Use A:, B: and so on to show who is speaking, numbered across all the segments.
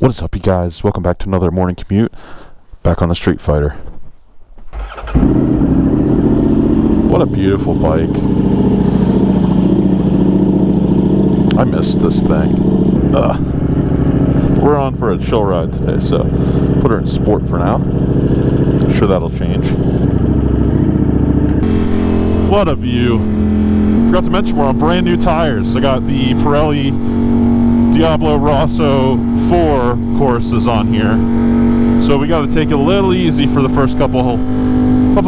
A: What is up, you guys? Welcome back to another morning commute. Back on the Streetfighter. What a beautiful bike. I missed this thing. We're on for a chill ride today, so put her in sport for now. I'm sure that'll change. What a view. Forgot to mention we're on brand new tires. I got the Pirelli Diablo Rosso 4 courses on here, so we got to take it a little easy for the first couple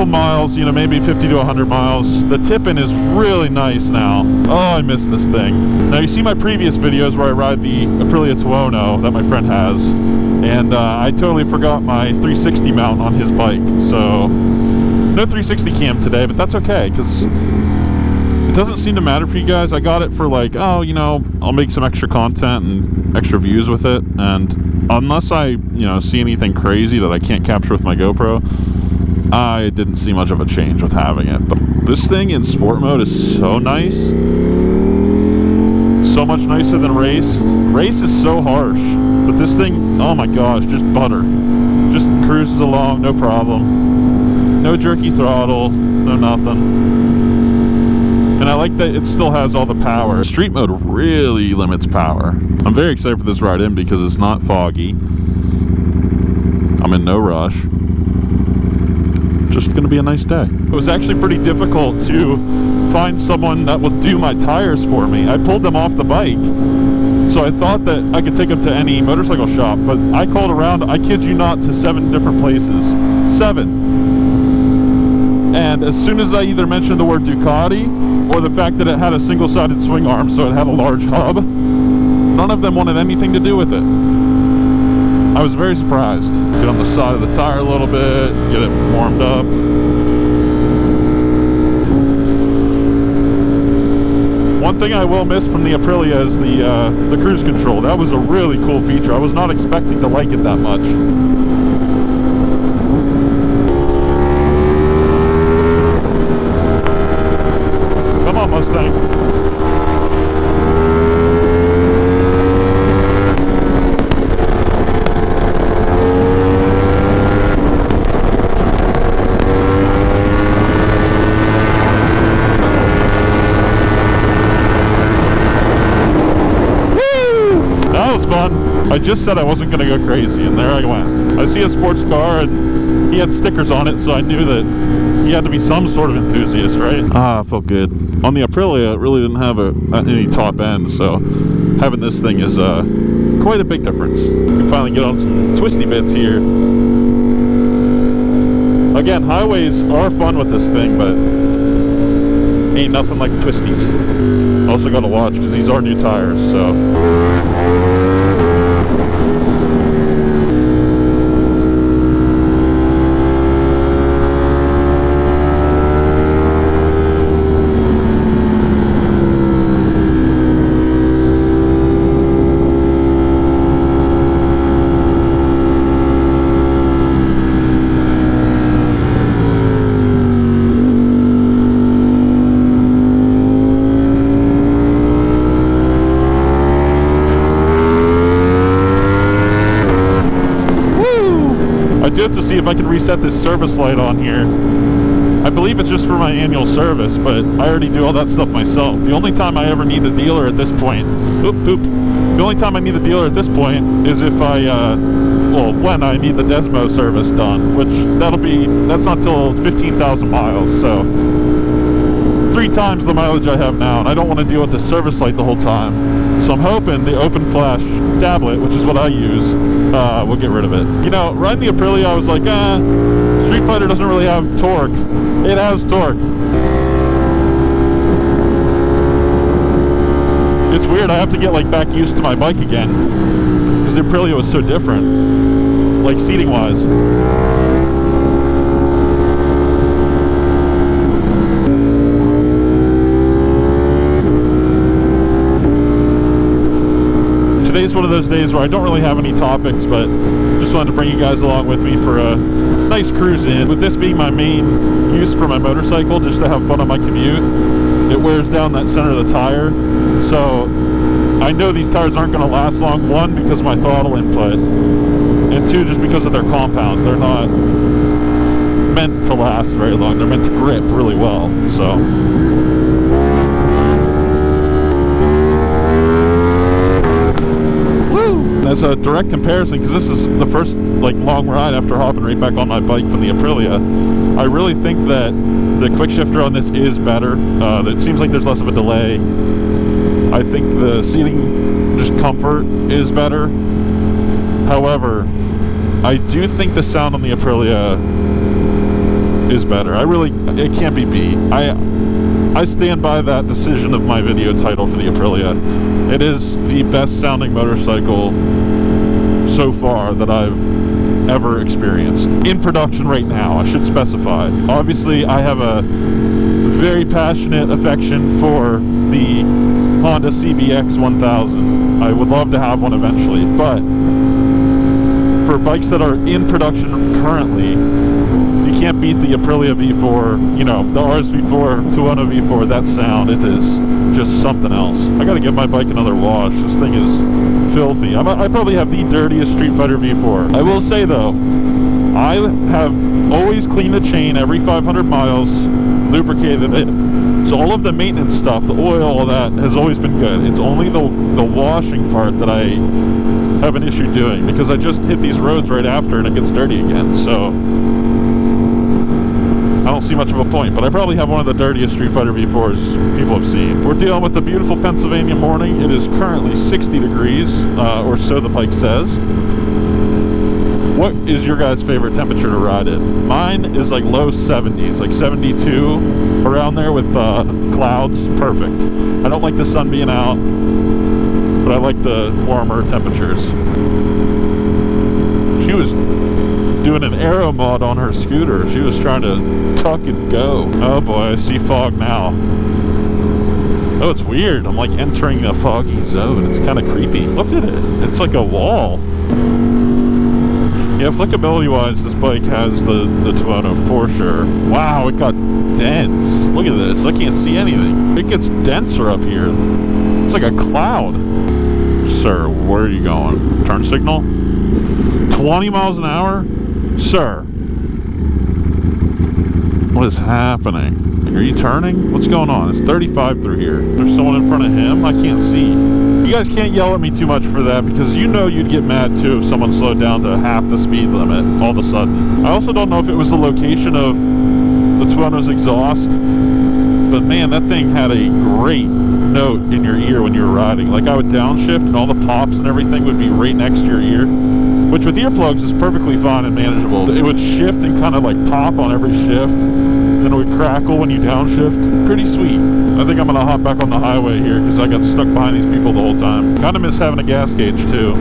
A: miles, maybe 50 to 100 miles. The tipping is really nice now. Oh, I miss this thing. Now you see my previous videos where I ride the Aprilia Tuono that my friend has, and I totally forgot my 360 mount on his bike, so no 360 cam today, but that's okay because it doesn't seem to matter for you guys. I got it for like, I'll make some extra content and extra views with it, and unless I, see anything crazy that I can't capture with my GoPro, I didn't see much of a change with having it. But this thing in sport mode is so nice. So much nicer than race. Race is so harsh, but this thing, oh my gosh, just butter. Just cruises along, no problem. No jerky throttle, no nothing. And I like that it still has all the power. Street mode really limits power. I'm very excited for this ride in because it's not foggy. I'm in no rush. Just gonna be a nice day. It was actually pretty difficult to find someone that would do my tires for me. I pulled them off the bike, so I thought that I could take them to any motorcycle shop, but I called around, I kid you not, to 7 different places. 7. And as soon as I either mentioned the word Ducati or the fact that it had a single-sided swing arm, so it had a large hub, none of them wanted anything to do with it. I was very surprised. Get on the side of the tire a little bit, get it warmed up. One thing I will miss from the Aprilia is the cruise control. That was a really cool feature. I was not expecting to like it that much. Come on, Mustang. I just said I wasn't going to go crazy, and there I went. I see a sports car, and he had stickers on it, so I knew that he had to be some sort of enthusiast, right? Ah, it felt good. On the Aprilia, it really didn't have any top end, so having this thing is quite a big difference. You can finally get on some twisty bits here. Again, highways are fun with this thing, but ain't nothing like twisties. Also got to watch, because these are new tires, so... to see if I can reset this service light on here. I believe it's just for my annual service, but I already do all that stuff myself. The only time I ever need a dealer at this point, the only time I need a dealer at this point is if when I need the Desmo service done, which that's not till 15,000 miles, so 3 times the mileage I have now, and I don't want to deal with the service light the whole time. So I'm hoping the open flash tablet, which is what I use, will get rid of it. Riding the Aprilia, I was like, Streetfighter doesn't really have torque. It has torque. It's weird, I have to get back used to my bike again, because the Aprilia was so different, like seating wise. Today's one of those days where I don't really have any topics, but just wanted to bring you guys along with me for a nice cruise in. With this being my main use for my motorcycle, just to have fun on my commute, it wears down that center of the tire, so I know these tires aren't going to last long. One, because of my throttle input, and two, just because of their compound. They're not meant to last very long. They're meant to grip really well. So as a direct comparison, because this is the first like long ride after hopping right back on my bike from the Aprilia, I really think that the quick shifter on this is better. It seems like there's less of a delay. I think the seating just comfort is better. However, I do think the sound on the Aprilia is better. It can't be beat. I stand by that decision of my video title for the Aprilia. It is the best sounding motorcycle so far that I've ever experienced. In production right now, I should specify. Obviously, I have a very passionate affection for the Honda CBX 1000. I would love to have one eventually, but for bikes that are in production currently, you can't beat the Aprilia V4, you know, the RS V4, 210 V4, that sound. It is just something else. I gotta give my bike another wash. This thing is filthy. I probably have the dirtiest Streetfighter V4. I will say though, I have always cleaned the chain every 500 miles, lubricated it. So all of the maintenance stuff, the oil, all that, has always been good. It's only the washing part that I have an issue doing, because I just hit these roads right after and it gets dirty again. So I don't see much of a point, but I probably have one of the dirtiest Streetfighter V4s people have seen. We're dealing with a beautiful Pennsylvania morning. It is currently 60 degrees, or so the bike says. What is your guys' favorite temperature to ride in? Mine is like low 70s, like 72, around there with clouds. Perfect. I don't like the sun being out, but I like the warmer temperatures. She was doing an aero mod on her scooter. She was trying to tuck and go. Oh boy, I see fog now. Oh, it's weird. I'm like entering a foggy zone. It's kind of creepy. Look at it. It's like a wall. Yeah, flickability wise, this bike has the 210 for sure. Wow, it got dense. Look at this. I can't see anything. It gets denser up here. It's like a cloud. Sir, where are you going? Turn signal? 20 miles an hour? Sir, what is happening? Are you turning? What's going on? It's 35 through here. There's someone in front of him? I can't see. You guys can't yell at me too much for that, because you know you'd get mad too if someone slowed down to half the speed limit all of a sudden. I also don't know if it was the location of the 210's exhaust, but man, that thing had a great note in your ear when you were riding. Like, I would downshift and all the pops and everything would be right next to your ear, which with earplugs is perfectly fine and manageable. It would shift and kind of like pop on every shift, then it would crackle when you downshift. Pretty sweet. I think I'm gonna hop back on the highway here because I got stuck behind these people the whole time. Kind of miss having a gas gauge too.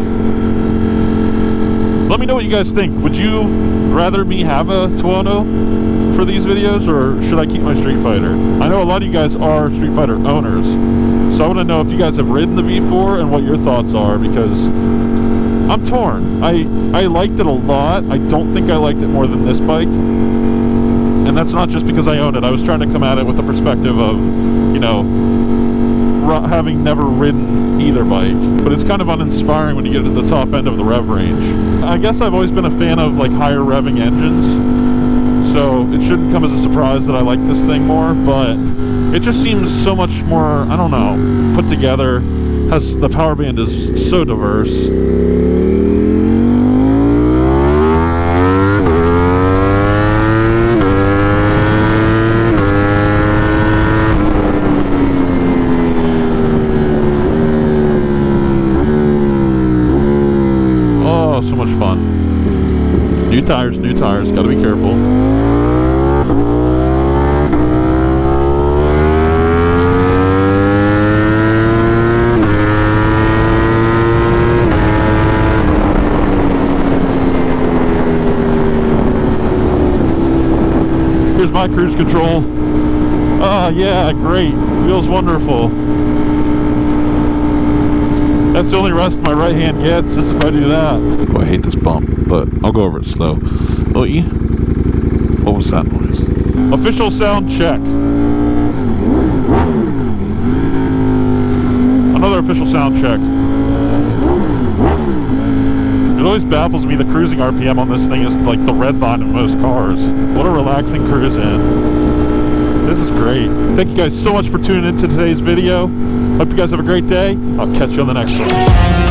A: Let me know what you guys think. Would you rather me have a 210 for these videos, or should I keep my Street Fighter? I know a lot of you guys are Street Fighter owners, so I want to know if you guys have ridden the V4 and what your thoughts are, because I'm torn. I liked it a lot. I don't think I liked it more than this bike. And that's not just because I own it. I was trying to come at it with the perspective of, you know, having never ridden either bike. But it's kind of uninspiring when you get to the top end of the rev range. I guess I've always been a fan of like higher revving engines, so it shouldn't come as a surprise that I like this thing more, but it just seems so much more, I don't know, put together. The power band is so diverse. Oh, so much fun. New tires, gotta be careful. Here's my cruise control. Oh yeah, great. Feels wonderful. That's the only rest my right hand gets, is if I do that. Oh, I hate this bump, but I'll go over it slow. Oh, E? What was that noise? Official sound check. Another unofficial sound check. It always baffles me the cruising RPM on this thing is like the red line of most cars. What a relaxing cruise in. This is great. Thank you guys so much for tuning into today's video. Hope you guys have a great day. I'll catch you on the next one.